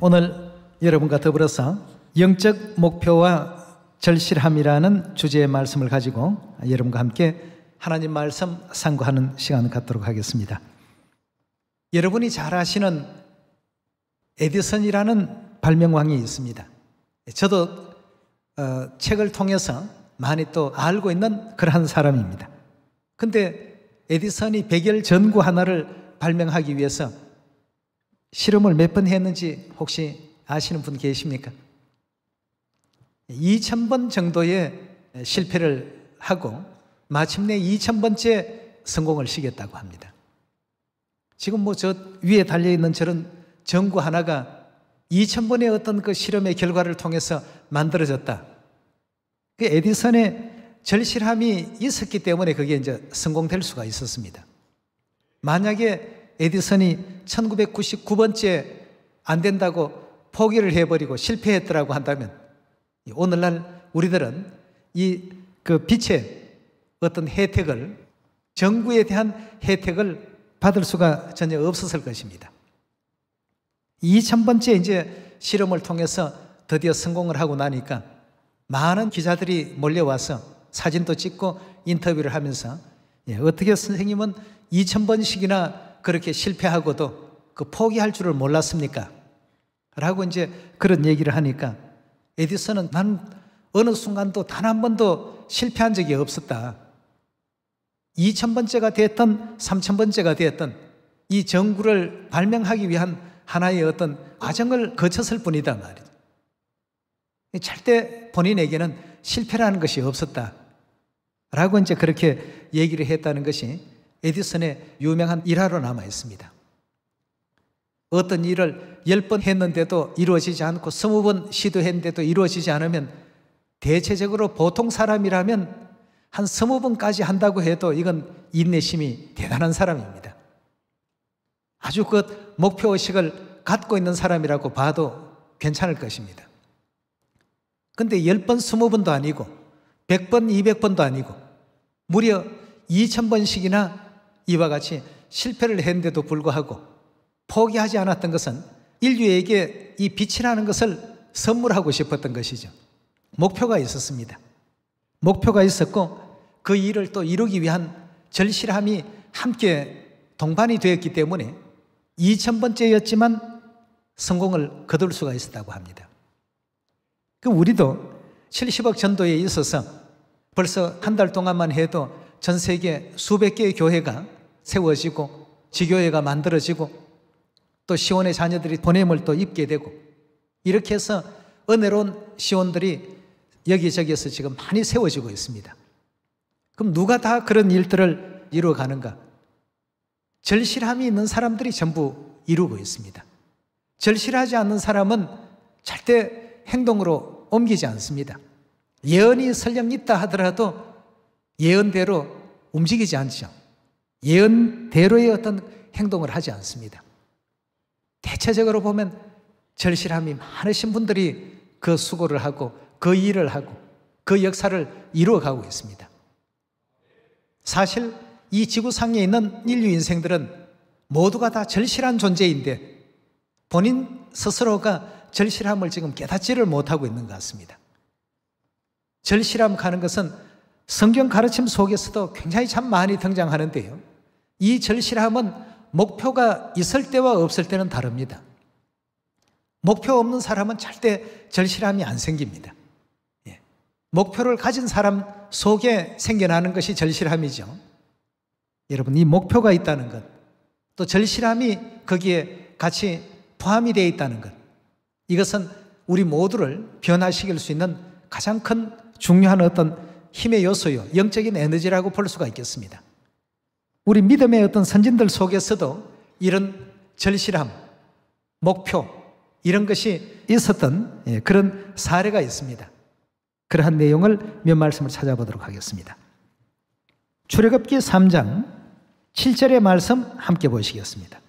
오늘 여러분과 더불어서 영적 목표와 절실함이라는 주제의 말씀을 가지고 여러분과 함께 하나님 말씀 상고하는 시간을 갖도록 하겠습니다. 여러분이 잘 아시는 에디슨이라는 발명왕이 있습니다. 저도 책을 통해서 많이 또 알고 있는 그러한 사람입니다. 근데 에디슨이 백열 전구 하나를 발명하기 위해서 실험을 몇 번 했는지 혹시 아시는 분 계십니까? 2000번 정도의 실패를 하고 마침내 2000번째 성공을 시켰다고 합니다. 지금 뭐 저 위에 달려있는 저런 전구 하나가 2000번의 어떤 그 실험의 결과를 통해서 만들어졌다. 그 에디슨의 절실함이 있었기 때문에 그게 이제 성공될 수가 있었습니다. 만약에 에디슨이 1999번째 안 된다고 포기를 해버리고 실패했더라고 한다면 오늘날 우리들은 이 그 빛의 어떤 혜택을, 전구에 대한 혜택을 받을 수가 전혀 없었을 것입니다. 2000번째 이제 실험을 통해서 드디어 성공을 하고 나니까 많은 기자들이 몰려와서 사진도 찍고 인터뷰를 하면서 어떻게 선생님은 2000번씩이나 그렇게 실패하고도 그 포기할 줄을 몰랐습니까? 라고 이제 그런 얘기를 하니까 에디슨은 난 어느 순간도 단 한 번도 실패한 적이 없었다. 2000번째가 됐든 3000번째가 됐든 이 전구를 발명하기 위한 하나의 어떤 과정을 거쳤을 뿐이다 말이죠. 절대 본인에게는 실패라는 것이 없었다. 라고 이제 그렇게 얘기를 했다는 것이 에디슨의 유명한 일화로 남아 있습니다. 어떤 일을 10번 했는데도 이루어지지 않고 20번 시도했는데도 이루어지지 않으면 대체적으로 보통 사람이라면 한 20번까지 한다고 해도 이건 인내심이 대단한 사람입니다. 아주 그 목표의식을 갖고 있는 사람이라고 봐도 괜찮을 것입니다. 근데 10번, 20번도 아니고 100번, 200번도 아니고 무려 2000번씩이나 이와 같이 실패를 했는데도 불구하고 포기하지 않았던 것은 인류에게 이 빛이라는 것을 선물하고 싶었던 것이죠. 목표가 있었습니다. 목표가 있었고 그 일을 또 이루기 위한 절실함이 함께 동반이 되었기 때문에 2000번째였지만 성공을 거둘 수가 있었다고 합니다. 그 우리도 70억 전도에 있어서 벌써 한 달 동안만 해도 전 세계 수백 개의 교회가 세워지고 지교회가 만들어지고 또 시온의 자녀들이 보냄을 또 입게 되고 이렇게 해서 은혜로운 시온들이 여기저기에서 지금 많이 세워지고 있습니다. 그럼 누가 다 그런 일들을 이루어가는가? 절실함이 있는 사람들이 전부 이루고 있습니다. 절실하지 않는 사람은 절대 행동으로 옮기지 않습니다. 예언이 설령 있다 하더라도 예언대로 움직이지 않죠. 예언대로의 어떤 행동을 하지 않습니다. 대체적으로 보면 절실함이 많으신 분들이 그 수고를 하고 그 일을 하고 그 역사를 이루어가고 있습니다. 사실 이 지구상에 있는 인류 인생들은 모두가 다 절실한 존재인데 본인 스스로가 절실함을 지금 깨닫지를 못하고 있는 것 같습니다. 절실함 가는 것은 성경 가르침 속에서도 굉장히 참 많이 등장하는데요. 이 절실함은 목표가 있을 때와 없을 때는 다릅니다. 목표 없는 사람은 절대 절실함이 안 생깁니다. 목표를 가진 사람 속에 생겨나는 것이 절실함이죠. 여러분, 이 목표가 있다는 것, 또 절실함이 거기에 같이 포함이 되어 있다는 것, 이것은 우리 모두를 변화시킬 수 있는 가장 큰 중요한 어떤 힘의 요소요, 영적인 에너지라고 볼 수가 있겠습니다. 우리 믿음의 어떤 선진들 속에서도 이런 절실함, 목표 이런 것이 있었던 그런 사례가 있습니다. 그러한 내용을 몇 말씀을 찾아보도록 하겠습니다. 출애굽기 3장 7절의 말씀 함께 보시겠습니다.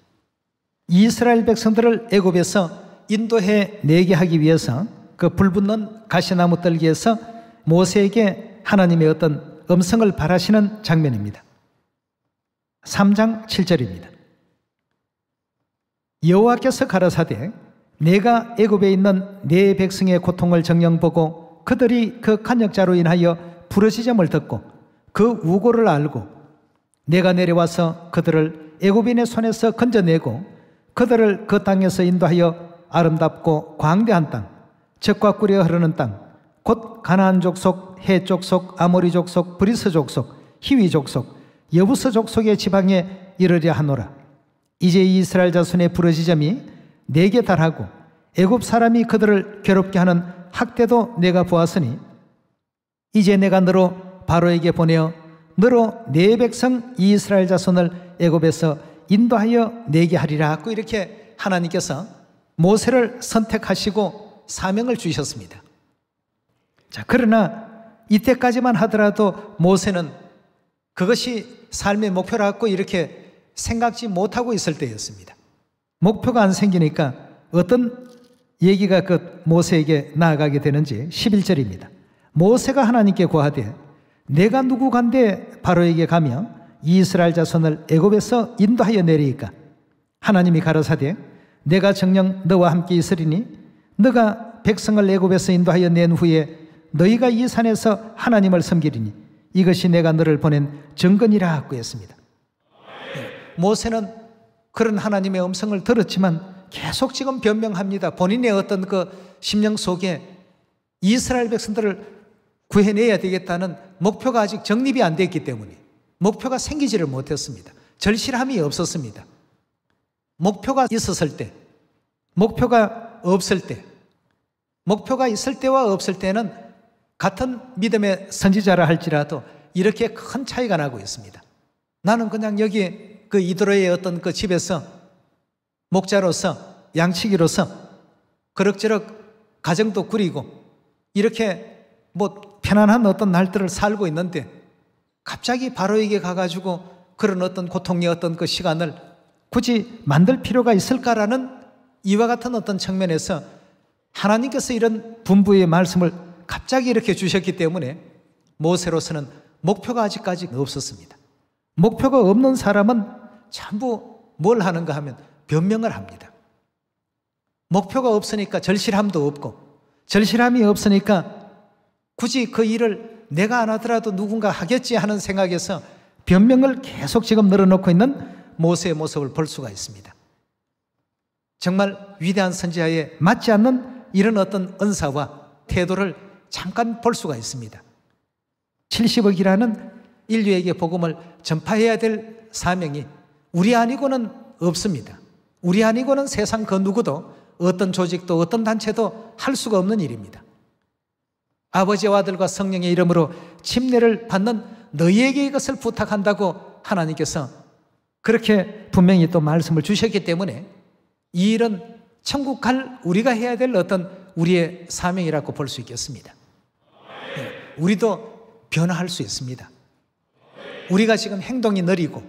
이스라엘 백성들을 애굽에서 인도해 내게 하기 위해서 그 불붙는 가시나무 떨기에서 모세에게 하나님의 어떤 음성을 발하시는 장면입니다. 3장 7절입니다. 여호와께서 가라사대 내가 애굽에 있는 내 백성의 고통을 정녕 보고 그들이 그 간역자로 인하여 부르짖음을 듣고 그 우고를 알고 내가 내려와서 그들을 애굽인의 손에서 건져내고 그들을 그 땅에서 인도하여 아름답고 광대한 땅, 젖과 꿀이 흐르는 땅, 곧 가나안 족속, 헷 족속, 아모리 족속, 브리스 족속, 히위 족속, 여부스 족속의 지방에 이르려 하노라. 이제 이스라엘 자손의 부르짖음이 내게 달하고 애굽 사람이 그들을 괴롭게 하는 학대도 내가 보았으니 이제 내가 너로 바로에게 보내어 너로 내 백성 이스라엘 자손을 애굽에서 인도하여 내게 하리라 하고 이렇게 하나님께서 모세를 선택하시고 사명을 주셨습니다. 자, 그러나 이때까지만 하더라도 모세는 그것이 삶의 목표라고 이렇게 생각지 못하고 있을 때였습니다. 목표가 안 생기니까 어떤 얘기가 그 모세에게 나아가게 되는지 11절입니다. 모세가 하나님께 고하되 내가 누구간데 바로에게 가며 이스라엘 자손을 애굽에서 인도하여 내리이까. 하나님이 가라사대 내가 정녕 너와 함께 있으리니 너가 백성을 애굽에서 인도하여 낸 후에 너희가 이 산에서 하나님을 섬기리니 이것이 내가 너를 보낸 증거니라 하고 했습니다. 모세는 그런 하나님의 음성을 들었지만 계속 지금 변명합니다. 본인의 어떤 그 심령 속에 이스라엘 백성들을 구해내야 되겠다는 목표가 아직 정립이 안 됐기 때문에 목표가 생기지를 못했습니다. 절실함이 없었습니다. 목표가 있었을 때, 목표가 없을 때, 목표가 있을 때와 없을 때는 같은 믿음의 선지자라 할지라도 이렇게 큰 차이가 나고 있습니다. 나는 그냥 여기 그 이드로의 어떤 그 집에서 목자로서 양치기로서 그럭저럭 가정도 꾸리고 이렇게 뭐 편안한 어떤 날들을 살고 있는데 갑자기 바로에게 가가지고 그런 어떤 고통의 어떤 그 시간을 굳이 만들 필요가 있을까라는 이와 같은 어떤 측면에서 하나님께서 이런 분부의 말씀을 갑자기 이렇게 주셨기 때문에 모세로서는 목표가 아직까지 없었습니다. 목표가 없는 사람은 전부 뭘 하는가 하면 변명을 합니다. 목표가 없으니까 절실함도 없고 절실함이 없으니까 굳이 그 일을 내가 안 하더라도 누군가 하겠지 하는 생각에서 변명을 계속 지금 늘어놓고 있는 모세의 모습을 볼 수가 있습니다. 정말 위대한 선지자에 맞지 않는 이런 어떤 은사와 태도를 잠깐 볼 수가 있습니다. 70억이라는 인류에게 복음을 전파해야 될 사명이 우리 아니고는 없습니다. 우리 아니고는 세상 그 누구도 어떤 조직도 어떤 단체도 할 수가 없는 일입니다. 아버지와 아들과 성령의 이름으로 침례를 받는 너희에게 이것을 부탁한다고 하나님께서 그렇게 분명히 또 말씀을 주셨기 때문에 이 일은 천국 갈 우리가 해야 될 어떤 우리의 사명이라고 볼 수 있겠습니다. 우리도 변화할 수 있습니다. 우리가 지금 행동이 느리고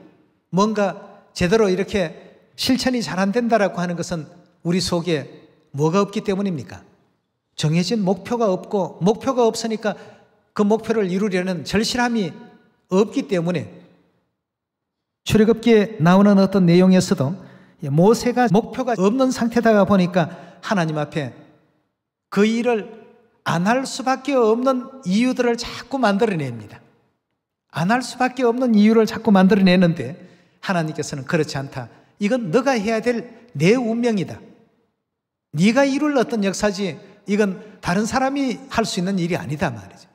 뭔가 제대로 이렇게 실천이 잘 안 된다라고 하는 것은 우리 속에 뭐가 없기 때문입니까? 정해진 목표가 없고 목표가 없으니까 그 목표를 이루려는 절실함이 없기 때문에 출애굽기에 나오는 어떤 내용에서도 모세가 목표가 없는 상태다 보니까 하나님 앞에 그 일을 안 할 수밖에 없는 이유들을 자꾸 만들어냅니다. 안 할 수밖에 없는 이유를 자꾸 만들어내는데 하나님께서는 그렇지 않다. 이건 너가 해야 될 내 운명이다. 네가 이룰 어떤 역사지 이건 다른 사람이 할 수 있는 일이 아니다 말이죠.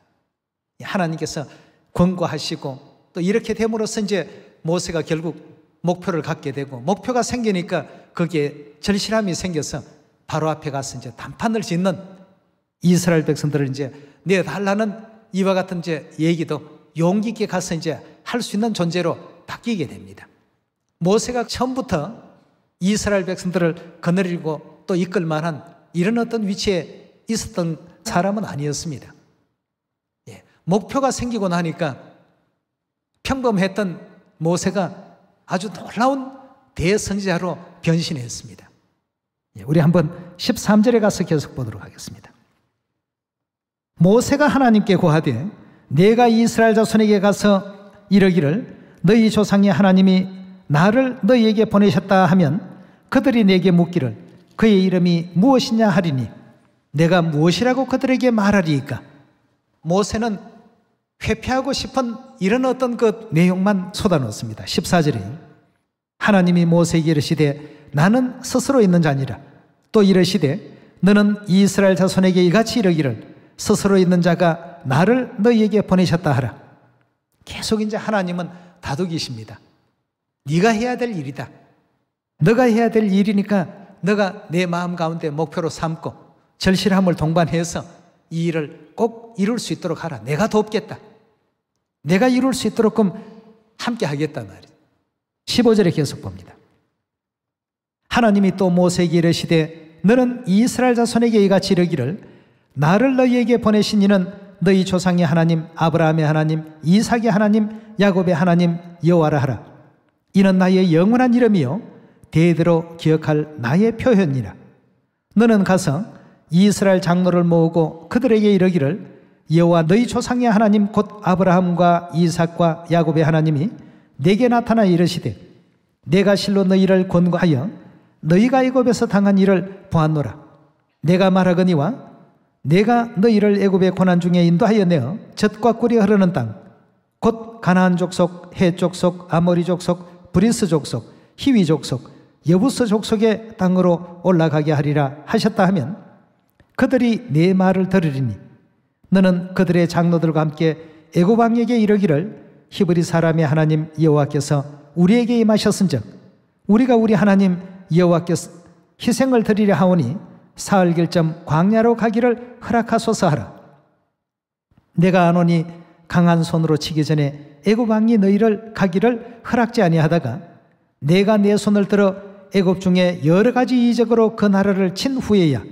하나님께서 권고하시고 또 이렇게 됨으로써 이제 모세가 결국 목표를 갖게 되고 목표가 생기니까 거기에 절실함이 생겨서 바로 앞에 가서 이제 단판을 짓는 이스라엘 백성들을 이제 내달라는 이와 같은 이제 얘기도 용기 있게 가서 이제 할 수 있는 존재로 바뀌게 됩니다. 모세가 처음부터 이스라엘 백성들을 거느리고 또 이끌 만한 이런 어떤 위치에 있었던 사람은 아니었습니다. 목표가 생기고 나니까 평범했던 모세가 아주 놀라운 대선지자로 변신했습니다. 우리 한번 13절에 가서 계속 보도록 하겠습니다. 모세가 하나님께 고하되 내가 이스라엘 자손에게 가서 이르기를 너희 조상의 하나님이 나를 너희에게 보내셨다 하면 그들이 내게 묻기를 그의 이름이 무엇이냐 하리니 내가 무엇이라고 그들에게 말하리이까? 모세는 회피하고 싶은 이런 어떤 그 내용만 쏟아놓습니다. 14절에 하나님이 모세에게 이르시되 나는 스스로 있는 자니라. 또 이르시되 너는 이스라엘 자손에게 이같이 이르기를 스스로 있는 자가 나를 너희에게 보내셨다 하라. 계속 이제 하나님은 다독이십니다. 네가 해야 될 일이다. 너가 해야 될 일이니까 너가 내 마음 가운데 목표로 삼고 절실함을 동반해서 이 일을 꼭 이룰 수 있도록 하라. 내가 돕겠다. 내가 이룰 수 있도록 그럼 함께 하겠단 말이에요. 15절에 계속 봅니다. 하나님이 또 모세에게 이르시되 너는 이스라엘 자손에게 이같이 이르기를 나를 너희에게 보내신 이는 너희 조상의 하나님 아브라함의 하나님 이삭의 하나님 야곱의 하나님 여호와라 하라. 이는 나의 영원한 이름이요 대대로 기억할 나의 표현이라. 너는 가서 이스라엘 장로를 모으고 그들에게 이르기를 여호와 너희 조상의 하나님 곧 아브라함과 이삭과 야곱의 하나님이 내게 나타나 이르시되 내가 실로 너희를 권고하여 너희가 애굽에서 당한 일을 보았노라. 내가 말하거니와 내가 너희를 애굽의 고난 중에 인도하여 내어 젖과 꿀이 흐르는 땅 곧 가나안 족속, 헷 족속, 아모리 족속, 브리스 족속, 히위 족속, 여부스 족속의 땅으로 올라가게 하리라 하셨다 하면 그들이 내 말을 들으리니 너는 그들의 장로들과 함께 애굽 왕에게 이르기를 히브리 사람의 하나님 여호와께서 우리에게 임하셨은즉 우리가 우리 하나님 여호와께서 희생을 드리려 하오니 사흘 길점 광야로 가기를 허락하소서 하라. 내가 아노니 강한 손으로 치기 전에 애굽 왕이 너희를 가기를 허락지 아니하다가 내가 내 손을 들어 애굽 중에 여러 가지 이적으로 그 나라를 친 후에야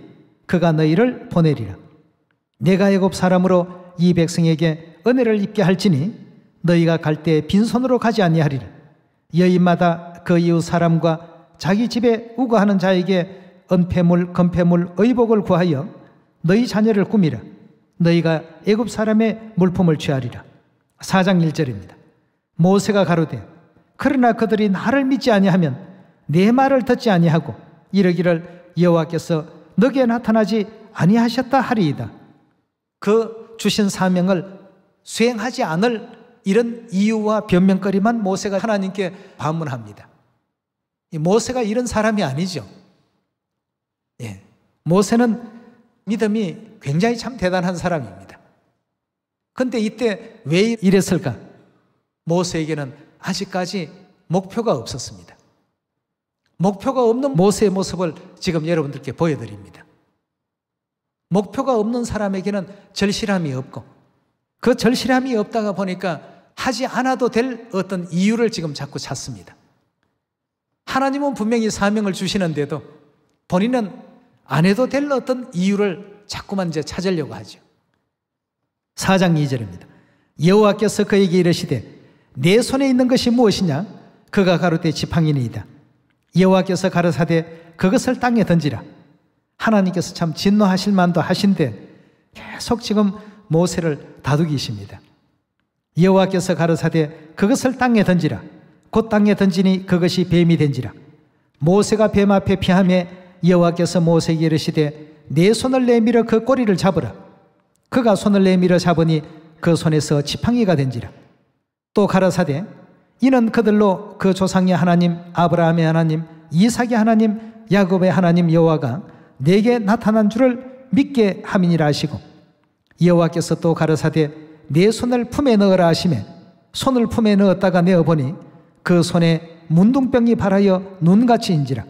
그가 너희를 보내리라. 내가 애굽 사람으로 이 백성에게 은혜를 입게 할지니 너희가 갈 때 빈손으로 가지 아니하리라. 여인마다 그 이웃 사람과 자기 집에 우거하는 자에게 은폐물, 금폐물, 의복을 구하여 너희 자녀를 꾸미라. 너희가 애굽 사람의 물품을 취하리라. 4장 1절입니다. 모세가 가로되 그러나 그들이 나를 믿지 아니하면 내 말을 듣지 아니하고 이르기를 여호와께서 너게 나타나지 아니하셨다 하리이다. 그 주신 사명을 수행하지 않을 이런 이유와 변명거리만 모세가 하나님께 반문합니다. 모세가 이런 사람이 아니죠. 예. 모세는 믿음이 굉장히 참 대단한 사람입니다. 그런데 이때 왜 이랬을까? 모세에게는 아직까지 목표가 없었습니다. 목표가 없는 모세의 모습을 지금 여러분들께 보여드립니다. 목표가 없는 사람에게는 절실함이 없고 그 절실함이 없다가 보니까 하지 않아도 될 어떤 이유를 지금 자꾸 찾습니다. 하나님은 분명히 사명을 주시는데도 본인은 안 해도 될 어떤 이유를 자꾸만 이제 찾으려고 하죠. 4장 2절입니다. 여호와께서 그에게 이르시되 내 손에 있는 것이 무엇이냐? 그가 가로되 지팡이니이다. 여호와께서 가라사대 그것을 땅에 던지라. 하나님께서 참 진노하실 만도 하신데 계속 지금 모세를 다독이십니다. 여호와께서 가라사대 그것을 땅에 던지라. 곧 땅에 던지니 그것이 뱀이 된지라. 모세가 뱀 앞에 피하며 여호와께서 모세에게 이르시되 내 손을 내밀어 그 꼬리를 잡으라. 그가 손을 내밀어 잡으니 그 손에서 지팡이가 된지라. 또 가라사대 이는 그들로 그 조상의 하나님 아브라함의 하나님 이삭의 하나님 야곱의 하나님 여호와가 내게 나타난 줄을 믿게 함이니라 하시고 여호와께서 또 가라사대 내 손을 품에 넣으라 하시매 손을 품에 넣었다가 내어보니 그 손에 문둥병이 발하여 눈같이 인지라.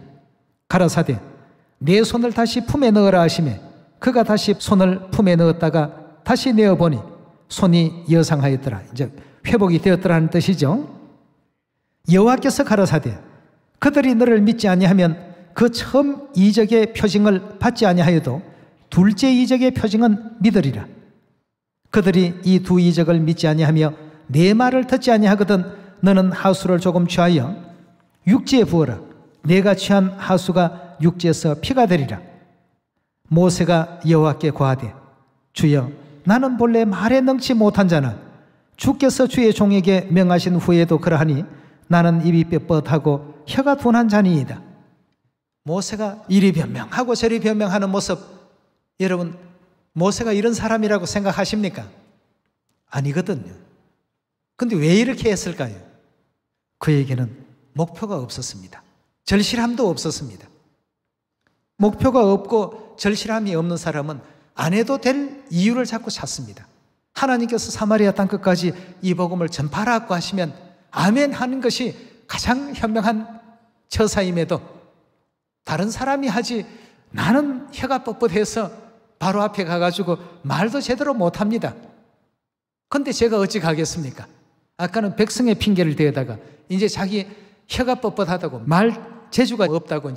가라사대 내 손을 다시 품에 넣으라 하시매 그가 다시 손을 품에 넣었다가 다시 내어보니 손이 여상하였더라. 이제 회복이 되었더라는 뜻이죠. 여호와께서 가라사대 그들이 너를 믿지 아니하면 그 처음 이적의 표징을 받지 아니하여도 둘째 이적의 표징은 믿으리라. 그들이 이 두 이적을 믿지 아니하며 내 말을 듣지 아니하거든 너는 하수를 조금 취하여 육지에 부어라. 내가 취한 하수가 육지에서 피가 되리라. 모세가 여호와께 고하되 주여 나는 본래 말에 능치 못한 자나 주께서 주의 종에게 명하신 후에도 그러하니 나는 입이 뻣뻣하고 혀가 둔한 자니이다. 모세가 이리 변명하고 저리 변명하는 모습, 여러분 모세가 이런 사람이라고 생각하십니까? 아니거든요. 근데 왜 이렇게 했을까요? 그에게는 목표가 없었습니다. 절실함도 없었습니다. 목표가 없고 절실함이 없는 사람은 안 해도 될 이유를 자꾸 찾습니다. 하나님께서 사마리아 땅 끝까지 이 복음을 전파라고 하시면 아멘 하는 것이 가장 현명한 처사임에도 다른 사람이 하지 나는 혀가 뻣뻣해서 바로 앞에 가가지고 말도 제대로 못합니다. 근데 제가 어찌 가겠습니까? 아까는 백성의 핑계를 대다가 이제 자기 혀가 뻣뻣하다고 말 재주가 없다고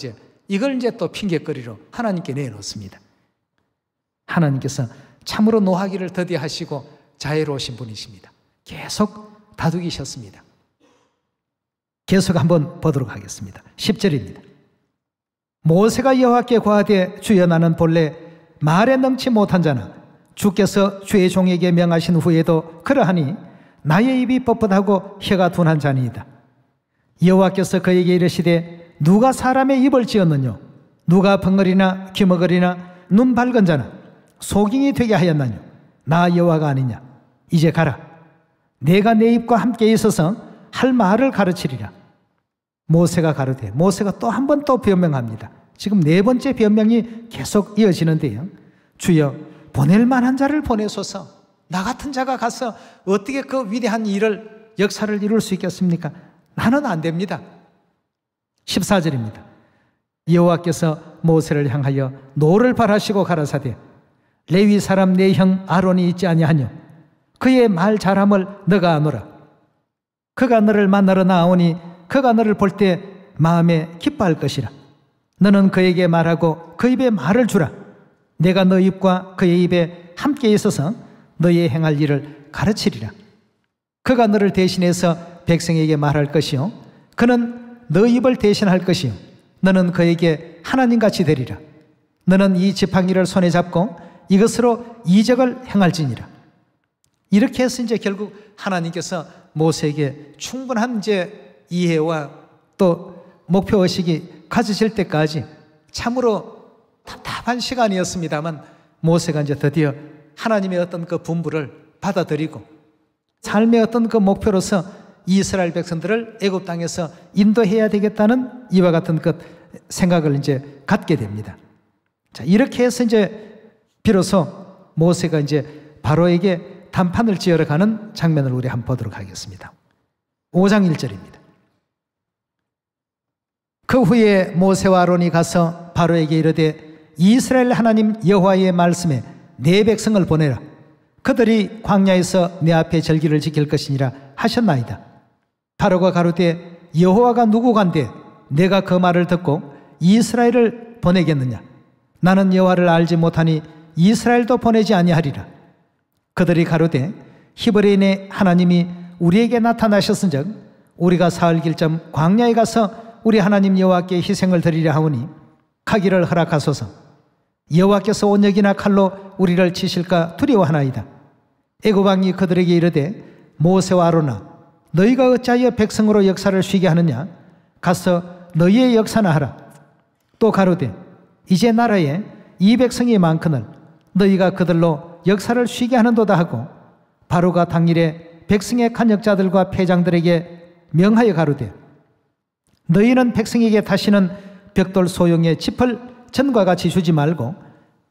이걸 이제 또 핑계거리로 하나님께 내놓습니다. 하나님께서 참으로 노하기를 더디하시고 자애로우신 분이십니다. 계속 다독이셨습니다. 계속 한번 보도록 하겠습니다. 10절입니다. 모세가 여호와께 고하되 주여 나는 본래 말에 능치 못한 자나 주께서 주의 종에게 명하신 후에도 그러하니 나의 입이 뻣뻣하고 혀가 둔한 자니이다. 여호와께서 그에게 이르시되 누가 사람의 입을 지었느뇨? 누가 벙어리나 귀머거리나 눈 밝은 자나 소경이 되게 하였나뇨? 나 여호와가 아니냐? 이제 가라. 내가 내 입과 함께 있어서 할 말을 가르치리라. 모세가 가르되, 모세가 또 한 번 또 변명합니다. 지금 네 번째 변명이 계속 이어지는데요. 주여 보낼 만한 자를 보내소서. 나 같은 자가 가서 어떻게 그 위대한 일을, 역사를 이룰 수 있겠습니까? 나는 안 됩니다. 14절입니다. 여호와께서 모세를 향하여 노를 발하시고 가라사대 레위 사람 내 형 아론이 있지 아니하뇨? 그의 말 잘함을 너가 아노라. 그가 너를 만나러 나오니 그가 너를 볼 때 마음에 기뻐할 것이라. 너는 그에게 말하고 그 입에 말을 주라. 내가 너 입과 그의 입에 함께 있어서 너의 행할 일을 가르치리라. 그가 너를 대신해서 백성에게 말할 것이요 그는 너 입을 대신할 것이요 너는 그에게 하나님같이 되리라. 너는 이 지팡이를 손에 잡고 이것으로 이적을 행할지니라. 이렇게 해서 이제 결국 하나님께서 모세에게 충분한 이해와 또 목표의식이 가져질 때까지 참으로 답답한 시간이었습니다만 모세가 이제 드디어 하나님의 어떤 그 분부를 받아들이고 삶의 어떤 그 목표로서 이스라엘 백성들을 애굽 땅에서 인도해야 되겠다는 이와 같은 그 생각을 이제 갖게 됩니다. 자, 이렇게 해서 이제 비로소 모세가 이제 바로에게 단판을 지으러 가는 장면을 우리 한번 보도록 하겠습니다. 5장 1절입니다. 그 후에 모세와 아론이 가서 바로에게 이르되 이스라엘 하나님 여호와의 말씀에 내 백성을 보내라. 그들이 광야에서 내 앞에 절기를 지킬 것이니라 하셨나이다. 바로가 가로되 여호와가 누구간데 내가 그 말을 듣고 이스라엘을 보내겠느냐? 나는 여호와를 알지 못하니 이스라엘도 보내지 아니하리라. 그들이 가로되 히브리인의 하나님이 우리에게 나타나셨은즉 우리가 사흘 길쯤 광야에 가서 우리 하나님 여호와께 희생을 드리려 하오니 가기를 허락하소서. 여호와께서 온역이나 칼로 우리를 치실까 두려워하나이다. 애굽 왕이 그들에게 이르되 모세와 아론아 너희가 어찌하여 백성으로 역사를 쉬게 하느냐? 가서 너희의 역사나 하라. 또 가로되 이제 나라에 이 백성이 많거늘 너희가 그들로 역사를 쉬게 하는도다 하고 바로가 당일에 백성의 간역자들과 패장들에게 명하여 가로되 너희는 백성에게 다시는 벽돌 소용의 짚을 전과 같이 주지 말고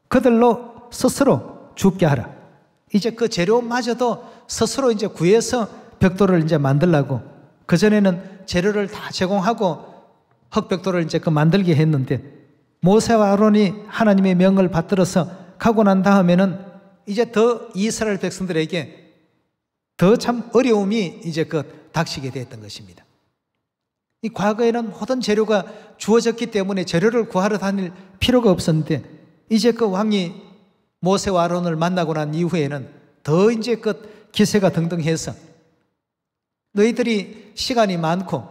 그들로 스스로 죽게 하라. 이제 그 재료마저도 스스로 이제 구해서 벽돌을 이제 만들라고, 그전에는 재료를 다 제공하고 흙벽돌을 이제 그 만들게 했는데 모세와 아론이 하나님의 명을 받들어서 가고 난 다음에는 이제 더 이스라엘 백성들에게 더 참 어려움이 이제 그 닥치게 되었던 것입니다. 이 과거에는 모든 재료가 주어졌기 때문에 재료를 구하러 다닐 필요가 없었는데 이제 그 왕이 모세와 아론을 만나고 난 이후에는 더 이제 그 기세가 등등해서 너희들이 시간이 많고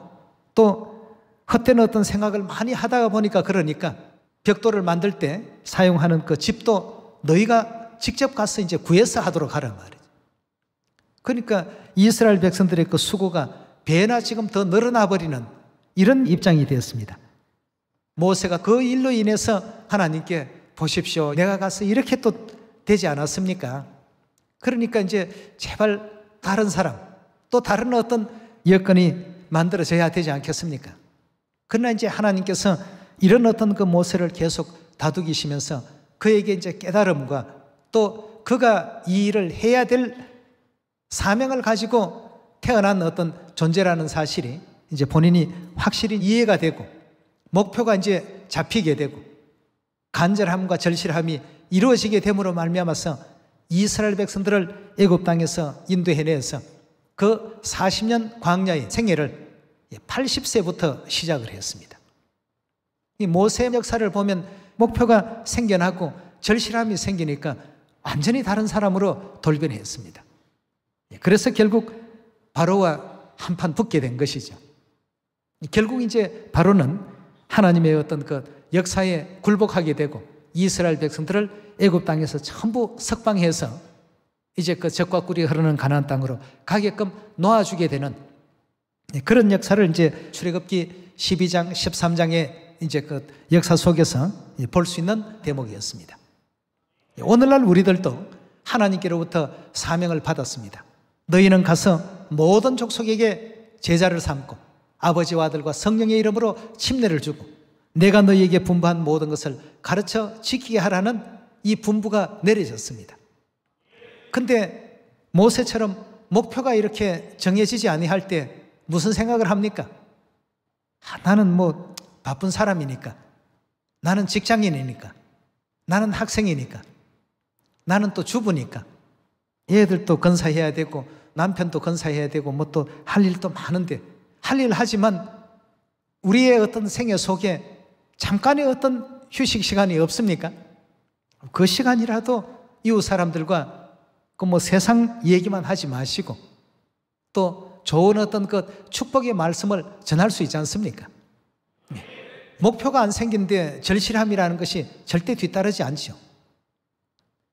또 헛된 어떤 생각을 많이 하다가 보니까 그러니까 벽돌을 만들 때 사용하는 그 집도 너희가 직접 가서 이제 구해서 하도록 하란 말이죠. 그러니까 이스라엘 백성들의 그 수고가 배나 지금 더 늘어나 버리는 이런 입장이 되었습니다. 모세가 그 일로 인해서 하나님께 보십시오, 내가 가서 이렇게 또 되지 않았습니까? 그러니까 이제 제발 다른 사람, 또 다른 어떤 여건이 만들어져야 되지 않겠습니까? 그러나 이제 하나님께서 이런 어떤 그 모세를 계속 다독이시면서 그에게 이제 깨달음과 또 그가 이 일을 해야 될 사명을 가지고 태어난 어떤 존재라는 사실이 이제 본인이 확실히 이해가 되고 목표가 이제 잡히게 되고 간절함과 절실함이 이루어지게 됨으로 말미암아서 이스라엘 백성들을 애굽 땅에서 인도해내서 그 40년 광야의 생애를 80세부터 시작을 했습니다. 이 모세의 역사를 보면 목표가 생겨나고 절실함이 생기니까 완전히 다른 사람으로 돌변했습니다. 그래서 결국 바로와 한판 붙게 된 것이죠. 결국 이제 바로는 하나님의 어떤 그 역사에 굴복하게 되고 이스라엘 백성들을 애굽 땅에서 전부 석방해서 이제 그 젖과 꿀이 흐르는 가나안 땅으로 가게끔 놓아주게 되는 그런 역사를 이제 출애굽기 12장, 13장의 이제 그 역사 속에서 볼 수 있는 대목이었습니다. 오늘날 우리들도 하나님께로부터 사명을 받았습니다. 너희는 가서 모든 족속에게 제자를 삼고 아버지와 아들과 성령의 이름으로 침례를 주고 내가 너희에게 분부한 모든 것을 가르쳐 지키게 하라는 이 분부가 내려졌습니다. 근데 모세처럼 목표가 이렇게 정해지지 아니할 때 무슨 생각을 합니까? 나는 뭐 바쁜 사람이니까, 나는 직장인이니까, 나는 학생이니까, 나는 또 주부니까, 애들도 건사해야 되고 남편도 건사해야 되고 뭐 또 할 일도 많은데 할 일 하지만 우리의 어떤 생애 속에 잠깐의 어떤 휴식 시간이 없습니까? 그 시간이라도 이웃 사람들과 그 뭐 세상 얘기만 하지 마시고 또 좋은 어떤 그 축복의 말씀을 전할 수 있지 않습니까? 목표가 안 생긴데 절실함이라는 것이 절대 뒤따르지 않죠.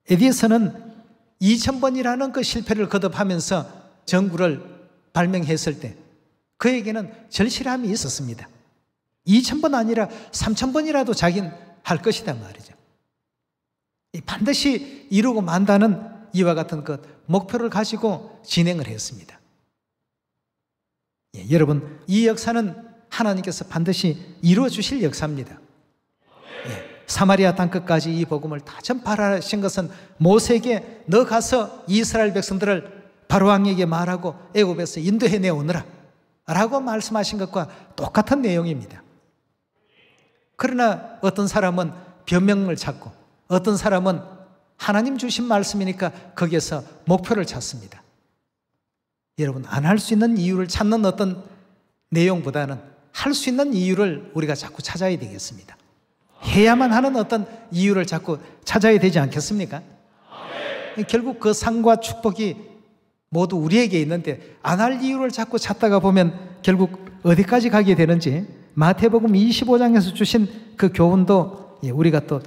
에디슨은 2000번이라는 그 실패를 거듭하면서 전구를 발명했을 때 그에게는 절실함이 있었습니다. 2000번 아니라 3000번이라도 자기는 할 것이다 말이죠. 반드시 이루고 만다는 이와 같은 것 목표를 가지고 진행을 했습니다. 여러분, 이 역사는 하나님께서 반드시 이루어 주실 역사입니다. 사마리아 땅끝까지 이 복음을 다 전파하신 것은 모세에게 너 가서 이스라엘 백성들을 바로 왕에게 말하고 애굽에서 인도해내 오느라 라고 말씀하신 것과 똑같은 내용입니다. 그러나 어떤 사람은 변명을 찾고 어떤 사람은 하나님 주신 말씀이니까 거기에서 목표를 찾습니다. 여러분, 안 할 수 있는 이유를 찾는 어떤 내용보다는 할 수 있는 이유를 우리가 자꾸 찾아야 되겠습니다. 해야만 하는 어떤 이유를 자꾸 찾아야 되지 않겠습니까? 결국 그 상과 축복이 모두 우리에게 있는데 안 할 이유를 자꾸 찾다가 보면 결국 어디까지 가게 되는지 마태복음 25장에서 주신 그 교훈도 우리가 또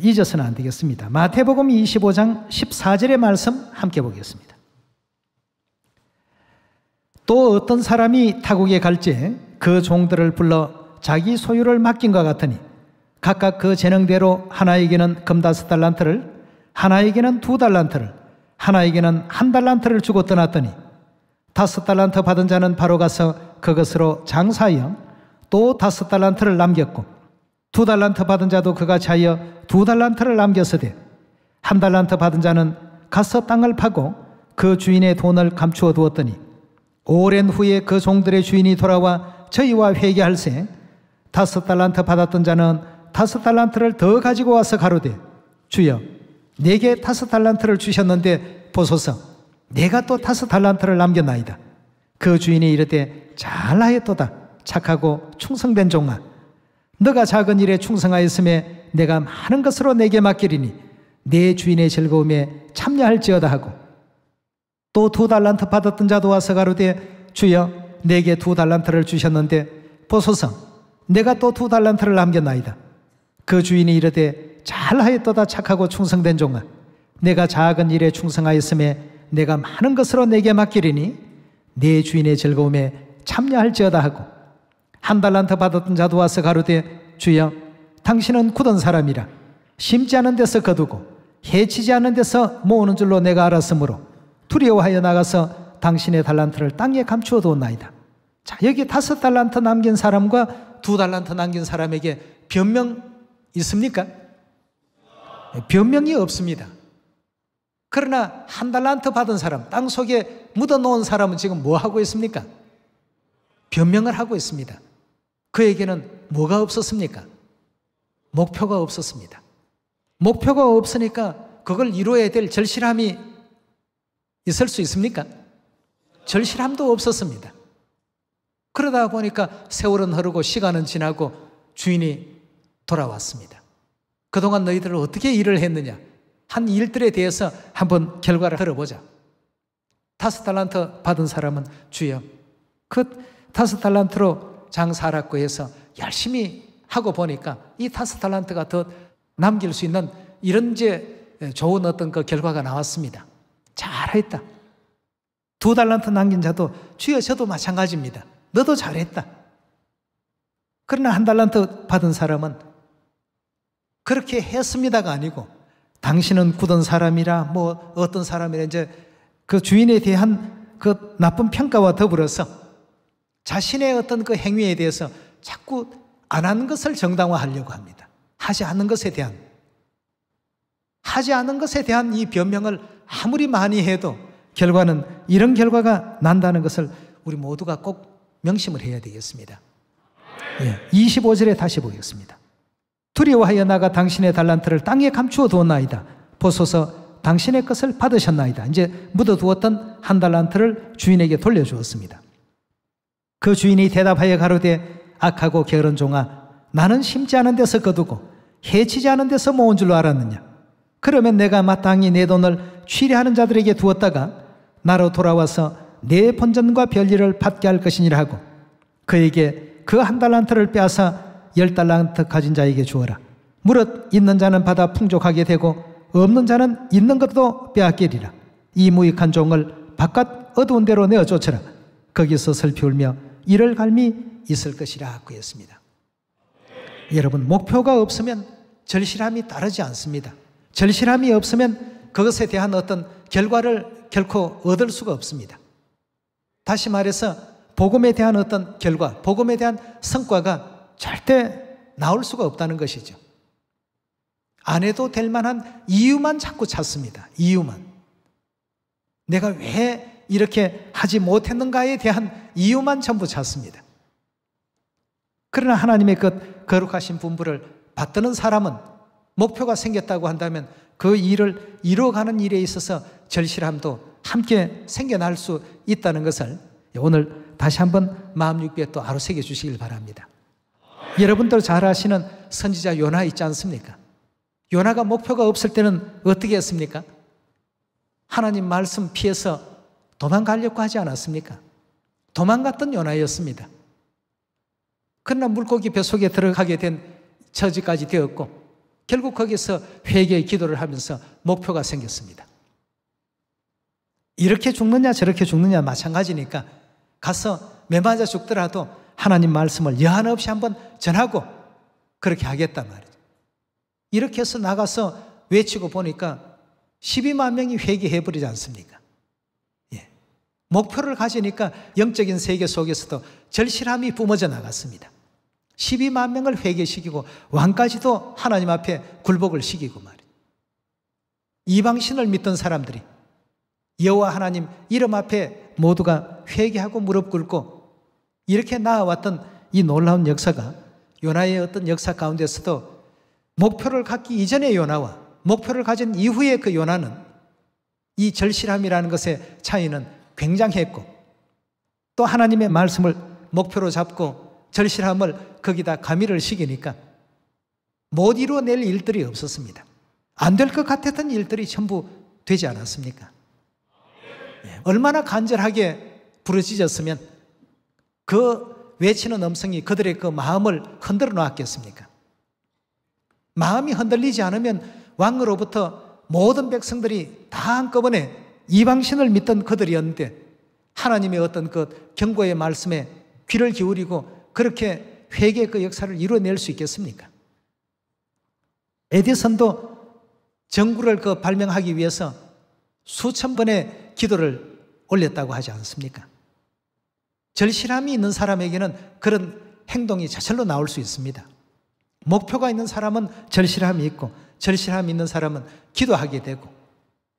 잊어서는 안 되겠습니다. 마태복음 25장 14절의 말씀 함께 보겠습니다. 또 어떤 사람이 타국에 갈지 그 종들을 불러 자기 소유를 맡긴 것 같으니 각각 그 재능대로 하나에게는 금 5달란트를, 하나에게는 2달란트를, 하나에게는 1달란트를 주고 떠났더니 5달란트 받은 자는 바로 가서 그것으로 장사하여 또 5달란트를 남겼고 2달란트 받은 자도 그가 자여 2달란트를 남겼으되 1달란트 받은 자는 가서 땅을 파고 그 주인의 돈을 감추어 두었더니 오랜 후에 그 종들의 주인이 돌아와 저희와 회개할세 5달란트 받았던 자는 5달란트를 더 가지고 와서 가로되 주여 내게 5달란트를 주셨는데 보소서 내가 또 5달란트를 남겼나이다. 그 주인이 이르되 잘하였도다 착하고 충성된 종아 너가 작은 일에 충성하였음에 내가 많은 것으로 내게 맡기리니 내 주인의 즐거움에 참여할지어다 하고 또 2달란트 받았던 자도 와서 가로되 주여 내게 2달란트를 주셨는데 보소서 내가 또 2달란트를 남겼나이다. 그 주인이 이르되 잘하였도다 착하고 충성된 종아 내가 작은 일에 충성하였음에 내가 많은 것으로 내게 맡기리니 내 주인의 즐거움에 참여할지어다 하고 1달란트 받았던 자도 와서 가로되 주여 당신은 굳은 사람이라 심지 않은 데서 거두고 해치지 않은 데서 모으는 줄로 내가 알았으므로 두려워하여 나가서 당신의 달란트를 땅에 감추어 두었나이다. 자, 여기 5달란트 남긴 사람과 2달란트 남긴 사람에게 변명 있습니까? 변명이 없습니다. 그러나 1달란트 받은 사람, 땅 속에 묻어놓은 사람은 지금 뭐 하고 있습니까? 변명을 하고 있습니다. 그에게는 뭐가 없었습니까? 목표가 없었습니다. 목표가 없으니까 그걸 이루어야 될 절실함이 있을 수 있습니까? 절실함도 없었습니다. 그러다 보니까 세월은 흐르고 시간은 지나고 주인이 돌아왔습니다. 그동안 너희들은 어떻게 일을 했느냐? 한 일들에 대해서 한번 결과를 들어보자. 5달란트 받은 사람은 주여, 그 5달란트로 장사하라고 해서 열심히 하고 보니까 이 5달란트가 더 남길 수 있는 이런 이제 좋은 어떤 그 결과가 나왔습니다. 잘했다. 2달란트 남긴 자도 주여 저도 마찬가지입니다. 너도 잘했다. 그러나 1달란트 받은 사람은 그렇게 했습니다가 아니고 당신은 굳은 사람이라 뭐 어떤 사람이라 이제 그 주인에 대한 그 나쁜 평가와 더불어서 자신의 어떤 그 행위에 대해서 자꾸 안 하는 것을 정당화하려고 합니다. 하지 않은 것에 대한 이 변명을 아무리 많이 해도 결과는 이런 결과가 난다는 것을 우리 모두가 꼭 명심을 해야 되겠습니다. 25절에 다시 보겠습니다. 두려워하여 나가 당신의 달란트를 땅에 감추어 두었나이다. 보소서 당신의 것을 받으셨나이다. 이제 묻어두었던 1달란트를 주인에게 돌려주었습니다. 그 주인이 대답하여 가로되 악하고 게으른 종아, 나는 심지 않은 데서 거두고 해치지 않은 데서 모은 줄로 알았느냐? 그러면 내가 마땅히 내 돈을 취리하는 자들에게 두었다가 나로 돌아와서 내 본전과 별일을 받게 할 것이니라 하고 그에게 그 1달란트를 빼앗아 10달란트 가진 자에게 주어라. 무릇 있는 자는 받아 풍족하게 되고 없는 자는 있는 것도 빼앗기리라. 이 무익한 종을 바깥 어두운 데로 내어 쫓으라. 거기서 슬피 울며 이를 갈미 있을 것이라 그랬습니다. 여러분, 목표가 없으면 절실함이 따르지 않습니다. 절실함이 없으면 그것에 대한 어떤 결과를 결코 얻을 수가 없습니다. 다시 말해서 복음에 대한 어떤 결과, 복음에 대한 성과가 절대 나올 수가 없다는 것이죠. 안 해도 될 만한 이유만 자꾸 찾습니다. 이유만. 내가 왜 이렇게 하지 못했는가에 대한 이유만 전부 찾습니다. 그러나 하나님의 그 거룩하신 분부를 받드는 사람은 목표가 생겼다고 한다면 그 일을 이루어가는 일에 있어서 절실함도 함께 생겨날 수 있다는 것을 오늘 다시 한번 마음 육비에 또 아로새겨 주시길 바랍니다. 여러분들 잘 아시는 선지자 요나 있지 않습니까? 요나가 목표가 없을 때는 어떻게 했습니까? 하나님 말씀 피해서 도망가려고 하지 않았습니까? 도망갔던 요나였습니다. 그러나 물고기 뱃속에 들어가게 된 처지까지 되었고 결국 거기서 회개의 기도를 하면서 목표가 생겼습니다. 이렇게 죽느냐 저렇게 죽느냐 마찬가지니까 가서 매맞아 죽더라도 하나님 말씀을 여한 없이 한번 전하고 그렇게 하겠단 말이죠. 이렇게 해서 나가서 외치고 보니까 12만 명이 회개해버리지 않습니까? 예. 목표를 가지니까 영적인 세계 속에서도 절실함이 뿜어져 나갔습니다. 12만 명을 회개시키고 왕까지도 하나님 앞에 굴복을 시키고 말이에요. 이방신을 믿던 사람들이 여호와 하나님 이름 앞에 모두가 회개하고 무릎 꿇고 이렇게 나아왔던 이 놀라운 역사가 요나의 어떤 역사 가운데서도 목표를 갖기 이전의 요나와 목표를 가진 이후의 그 요나는 이 절실함이라는 것의 차이는 굉장했고 또 하나님의 말씀을 목표로 잡고 절실함을 거기다 가미를 시키니까 못 이루어낼 일들이 없었습니다. 안 될 것 같았던 일들이 전부 되지 않았습니까? 얼마나 간절하게 부르짖었으면 그 외치는 음성이 그들의 그 마음을 흔들어 놨겠습니까? 마음이 흔들리지 않으면 왕으로부터 모든 백성들이 다 한꺼번에 이방신을 믿던 그들이었는데 하나님의 어떤 그 경고의 말씀에 귀를 기울이고 그렇게 회개의 그 역사를 이루어낼 수 있겠습니까? 에디슨도 전구를 발명하기 위해서 수천 번의 기도를 올렸다고 하지 않습니까? 절실함이 있는 사람에게는 그런 행동이 저절로 나올 수 있습니다. 목표가 있는 사람은 절실함이 있고, 절실함이 있는 사람은 기도하게 되고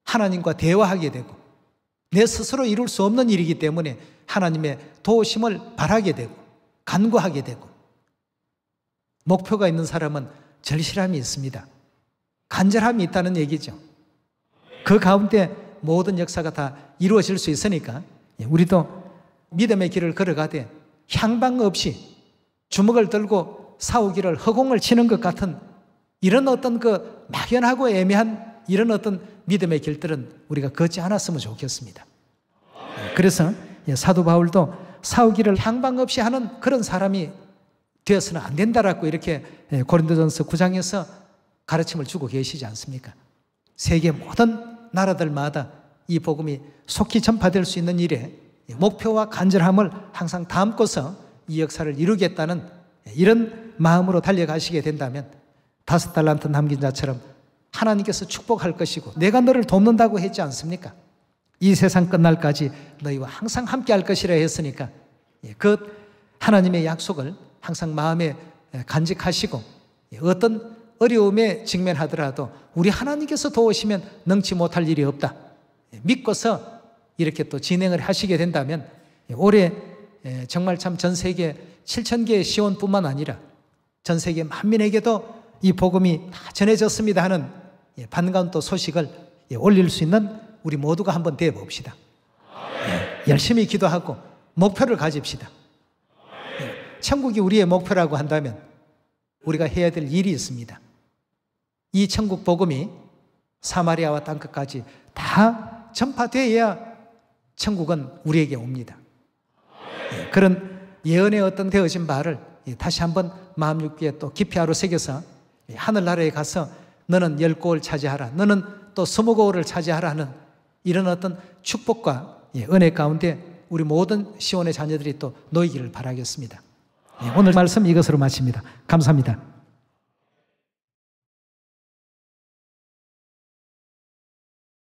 하나님과 대화하게 되고, 내 스스로 이룰 수 없는 일이기 때문에 하나님의 도우심을 바라게 되고 간구하게 되고, 목표가 있는 사람은 절실함이 있습니다. 간절함이 있다는 얘기죠. 그 가운데 모든 역사가 다 이루어질 수 있으니까 우리도 믿음의 길을 걸어가되 향방 없이 주먹을 들고 싸우기를 허공을 치는 것 같은 이런 어떤 막연하고 애매한 이런 어떤 믿음의 길들은 우리가 걷지 않았으면 좋겠습니다. 그래서 사도 바울도 싸우기를 향방 없이 하는 그런 사람이 되어서는 안 된다라고 이렇게 고린도전서 9장에서 가르침을 주고 계시지 않습니까? 세계 모든 나라들마다 이 복음이 속히 전파될 수 있는 일에 목표와 간절함을 항상 담고서 이 역사를 이루겠다는 이런 마음으로 달려가시게 된다면 5달란트 남긴 자처럼 하나님께서 축복할 것이고, 내가 너를 돕는다고 했지 않습니까? 이 세상 끝날까지 너희와 항상 함께 할 것이라 했으니까 그 하나님의 약속을 항상 마음에 간직하시고, 어떤 어려움에 직면하더라도 우리 하나님께서 도우시면 능치 못할 일이 없다 믿고서 이렇게 또 진행을 하시게 된다면 올해 정말 참 전 세계 7,000개의 시온뿐만 아니라 전 세계 만민에게도 이 복음이 다 전해졌습니다 하는 반가운 또 소식을 올릴 수 있는 우리 모두가 한번 되어 봅시다. 열심히 기도하고 목표를 가집시다. 천국이 우리의 목표라고 한다면 우리가 해야 될 일이 있습니다. 이 천국 복음이 사마리아와 땅끝까지 다 전파되어야 천국은 우리에게 옵니다. 그런 예언의 어떤 되어진 바를 다시 한번 마음 깊게 또 깊이 하루 새겨서 하늘나라에 가서 너는 10고을 차지하라, 너는 또 20고을을 차지하라 하는 이런 어떤 축복과 은혜 가운데 우리 모든 시온의 자녀들이 또 놓이기를 바라겠습니다. 오늘 말씀 이것으로 마칩니다. 감사합니다.